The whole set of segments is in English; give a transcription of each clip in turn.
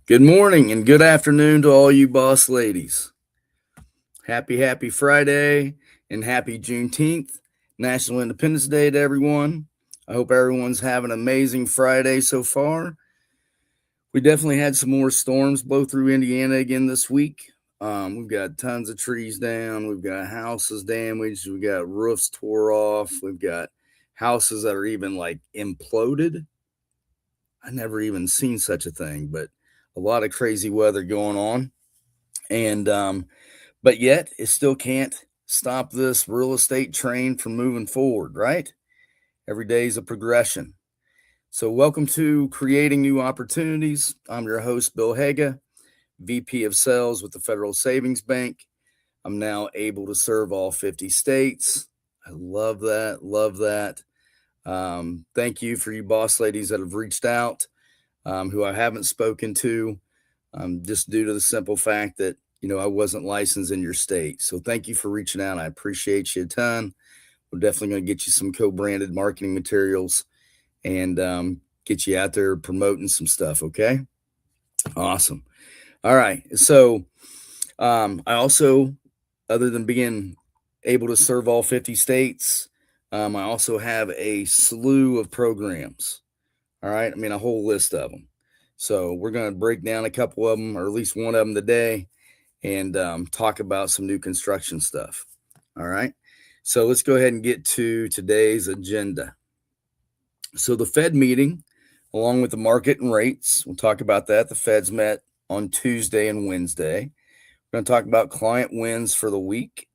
Good morning and good afternoon to all you boss ladies. Happy Friday and happy Juneteenth, National Independence Day to everyone. I hope everyone's having an amazing Friday so far. We definitely had some more storms blow through Indiana again this week. We've got tons of trees down. We've got houses damaged. We've got roofs tore off. We've got houses that are even like imploded. I never even seen such a thing, but a lot of crazy weather going on. And but yet it still can't stop this real estate train from moving forward, right? Every day is a progression. So, welcome to Creating New Opportunities. I'm your host, Bill Haga, VP of Sales with the Federal Savings Bank. I'm now able to serve all 50 states. I love that. Love that. Thank you for you boss ladies that have reached out, who I haven't spoken to, just due to the simple fact that I wasn't licensed in your state. So thank you for reaching out. I appreciate you a ton. We're definitely going to get you some co-branded marketing materials and get you out there promoting some stuff. Okay. Awesome. All right. So I also, other than being able to serve all 50 states, I also have a slew of programs. All right. I mean, a whole list of them. So we're going to break down a couple of them, or at least one of them today, and talk about some new construction stuff. All right. So let's go ahead and get to today's agenda. So the Fed meeting, along with the market and rates, we'll talk about that. The Fed's met on Tuesday and Wednesday. We're going to talk about client wins for the week,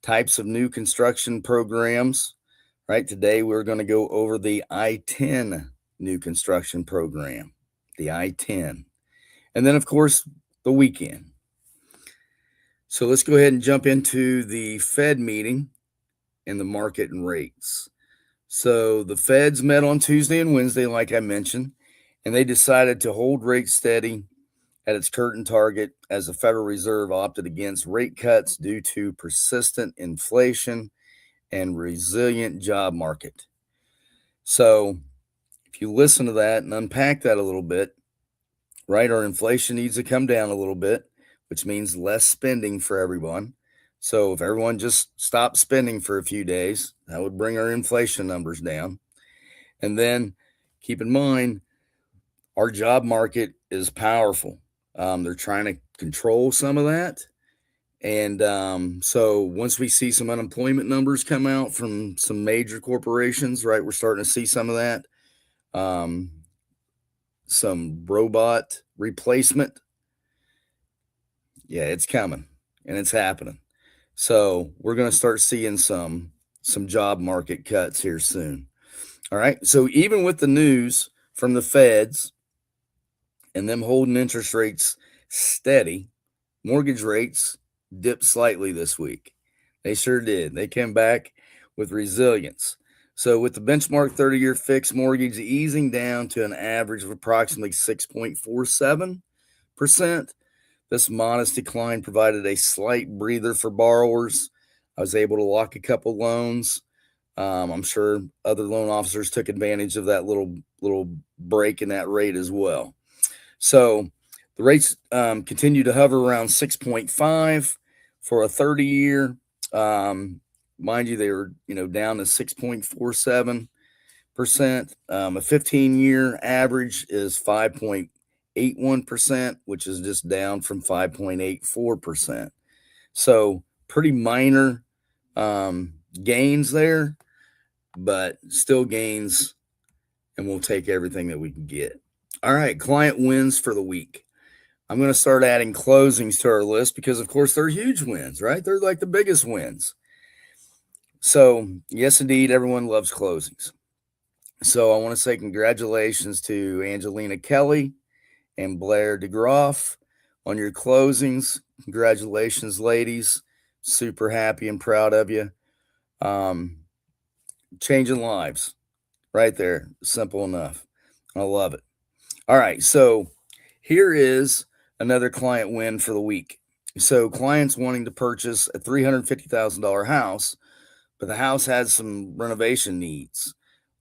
types of new construction programs. Right. Today, we're going to go over the I-10 new construction program, the I-10. And then, of course, the weekend. So let's go ahead and jump into the Fed meeting and the market and rates. So the Feds met on Tuesday and Wednesday, like I mentioned, and they decided to hold rates steady at its current target as the Federal Reserve opted against rate cuts due to persistent inflation and resilient job market. So if you listen to that and unpack that a little bit, right, our inflation needs to come down a little bit, which means less spending for everyone. So if everyone just stopped spending for a few days, that would bring our inflation numbers down. And then keep in mind, our job market is powerful. They're trying to control some of that. And so once we see some unemployment numbers come out from some major corporations, right, we're starting to see some of that. Some robot replacement. Yeah, it's coming and it's happening. So we're going to start seeing some job market cuts here soon. All right. So even with the news from the Feds and them holding interest rates steady, mortgage rates dipped slightly this week. They sure did. They came back with resilience. So with the benchmark 30-year fixed mortgage easing down to an average of approximately 6.47%, this modest decline provided a slight breather for borrowers. I was able to lock a couple loans. I'm sure other loan officers took advantage of that little break in that rate as well. So the rates continue to hover around 6.5 for a 30-year. Mind you, they were down to 6.47%. A 15-year average is 5.81%, which is just down from 5.84%. So pretty minor gains there, but still gains, and we'll take everything that we can get. All right, client wins for the week. I'm going to start adding closings to our list because, of course, they're huge wins, right? They're like the biggest wins. So, yes, indeed, everyone loves closings. So I want to say congratulations to Angelina Kelly and Blair DeGroff on your closings. Congratulations, ladies. Super happy and proud of you. Changing lives right there. Simple enough. I love it. All right. So here is another client win for the week. So clients wanting to purchase a $350,000 house, but the house has some renovation needs.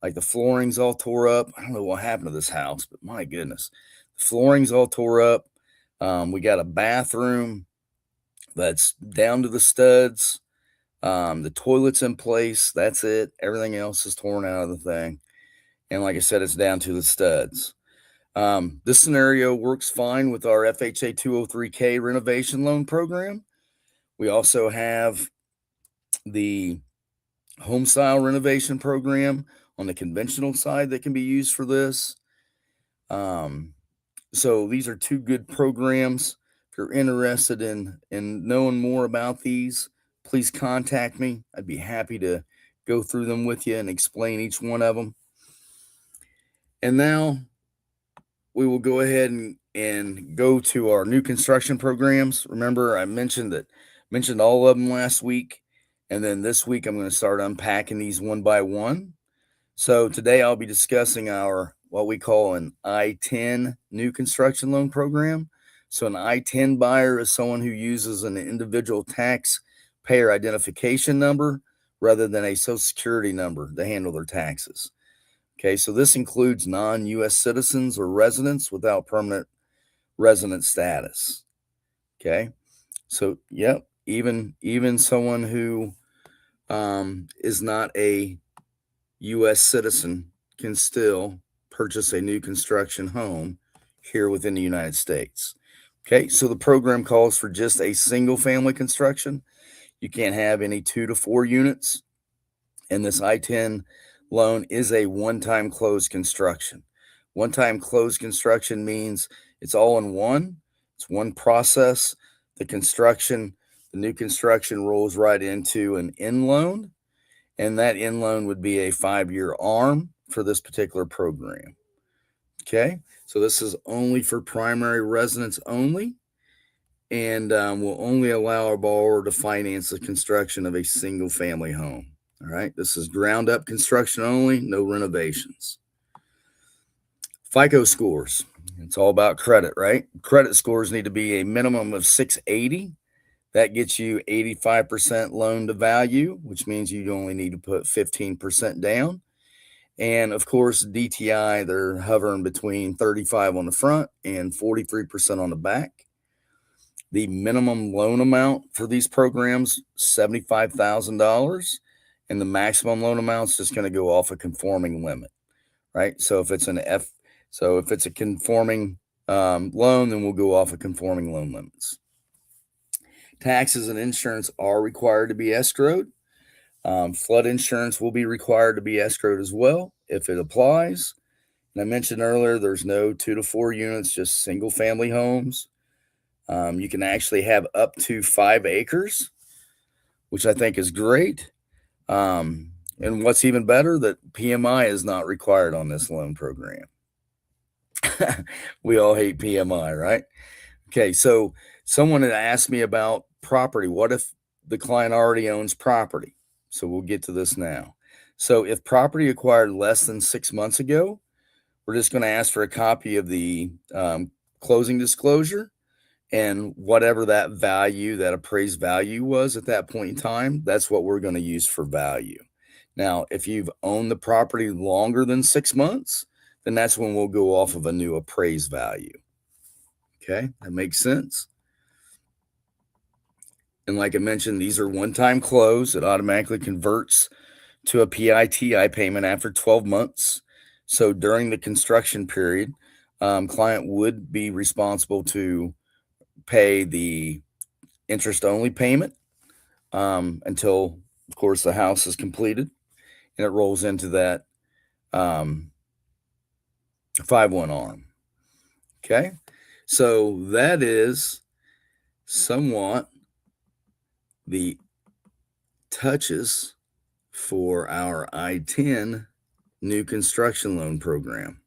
Like the flooring's all tore up. I don't know what happened to this house, but my goodness, the flooring's all tore up. We got a bathroom that's down to the studs. The toilet's in place. That's it. Everything else is torn out of the thing. And like I said, it's down to the studs. This scenario works fine with our FHA 203K renovation loan program. We also have the home style renovation program on the conventional side that can be used for this. So these are two good programs. If you're interested in knowing more about these, please contact me. I'd be happy to go through them with you and explain each one of them. And now we will go ahead and go to our new construction programs. Remember, I mentioned all of them last week. And then this week, I'm going to start unpacking these one by one. So today I'll be discussing our what we call an I-10 new construction loan program. So an I-10 buyer is someone who uses an individual taxpayer identification number rather than a Social Security number to handle their taxes. Okay, so this includes non-U.S. citizens or residents without permanent resident status. Okay, so yep, even someone who is not a U.S. citizen can still purchase a new construction home here within the United States. Okay, so the program calls for just a single family construction. You can't have any 2 to 4 units. And this I-10 loan is a one-time closed construction. One-time closed construction means it's all in one. It's one process. The new construction rolls right into an end loan. And that end loan would be a 5-year ARM for this particular program. Okay, so this is only for primary residents only, and will only allow our borrower to finance the construction of a single family home. All right, this is ground up construction only, no renovations. FICO scores. It's all about credit, right? Credit scores need to be a minimum of 680. That gets you 85% loan to value, which means you only need to put 15% down. And of course, DTI, they're hovering between 35 on the front and 43% on the back. The minimum loan amount for these programs, $75,000, and the maximum loan amount is just going to go off a conforming limit, right? So if it's a conforming loan, then we'll go off of conforming loan limits. Taxes and insurance are required to be escrowed. Flood insurance will be required to be escrowed as well if it applies. And I mentioned earlier, there's no 2 to 4 units, just single family homes. You can actually have up to 5 acres, which I think is great. And what's even better, that PMI is not required on this loan program. We all hate PMI, right? Okay, so someone had asked me about property. What if the client already owns property? So we'll get to this now. So if property acquired less than 6 months ago, we're just going to ask for a copy of the closing disclosure, and whatever that value, that appraised value was at that point in time, that's what we're going to use for value. Now, if you've owned the property longer than 6 months, then that's when we'll go off of a new appraised value. Okay, that makes sense. And like I mentioned, these are one-time close. It automatically converts to a PITI payment after 12 months. So during the construction period, client would be responsible to pay the interest-only payment until, of course, the house is completed, and it rolls into that 5-1 ARM. Okay, so that is somewhat the touches for our I-10 new construction loan program.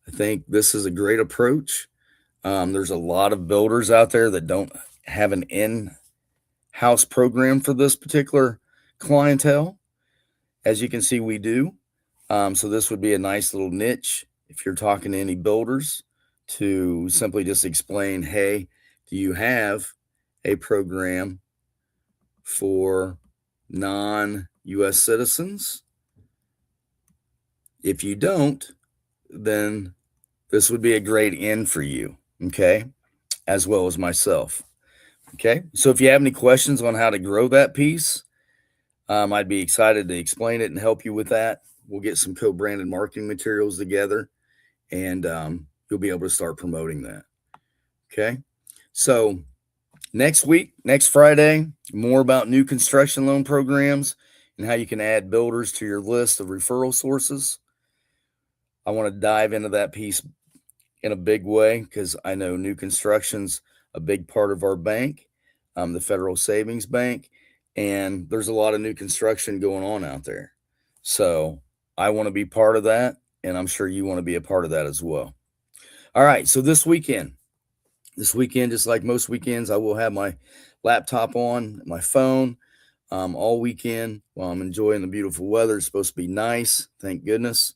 I think this is a great approach. There's a lot of builders out there that don't have an in-house program for this particular clientele. As you can see, we do. So this would be a nice little niche if you're talking to any builders, to simply just explain, hey, do you have a program for non-U.S. citizens If you don't, then this would be a great end for you, okay, as well as myself. Okay, so if you have any questions on how to grow that piece, I'd be excited to explain it and help you with that. We'll get some co-branded marketing materials together, and you'll be able to start promoting that. Okay, so next week, next Friday, more about new construction loan programs and how you can add builders to your list of referral sources. I want to dive into that piece in a big way because I know new construction's a big part of our bank, the Federal Savings Bank, and there's a lot of new construction going on out there. So I want to be part of that, and I'm sure you want to be a part of that as well. All right, so this weekend, just like most weekends, I will have my laptop on, my phone, all weekend while I'm enjoying the beautiful weather. It's supposed to be nice, thank goodness.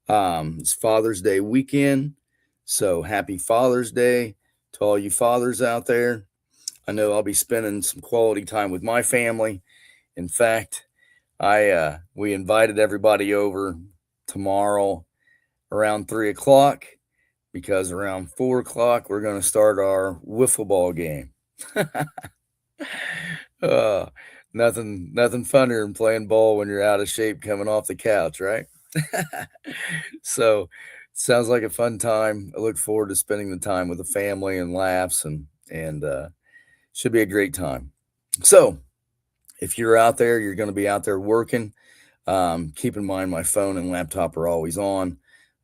It's Father's Day weekend, so happy Father's Day to all you fathers out there. I know I'll be spending some quality time with my family. In fact, we invited everybody over tomorrow around 3 o'clock, because around 4 o'clock we're going to start our wiffle ball game. uh, nothing funnier than playing ball when you're out of shape coming off the couch, right? So sounds like a fun time. I look forward to spending the time with the family and laughs, and should be a great time. So if you're out there, you're going to be out there working. Keep in mind my phone and laptop are always on.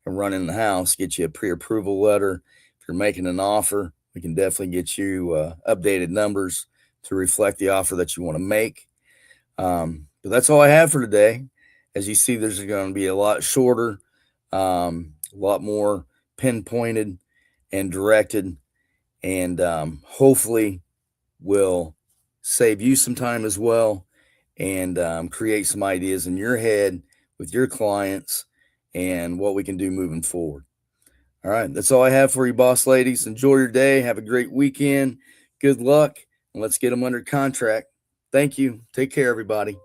I run in the house, get you a pre-approval letter. If you're making an offer, we can definitely get you updated numbers to reflect the offer that you want to make. But that's all I have for today. As you see, there's going to be a lot shorter, a lot more pinpointed and directed, and hopefully will save you some time as well, and create some ideas in your head with your clients and what we can do moving forward. All right, that's all I have for you, boss ladies. Enjoy your day. Have a great weekend. Good luck, and let's get them under contract. Thank you. Take care, everybody.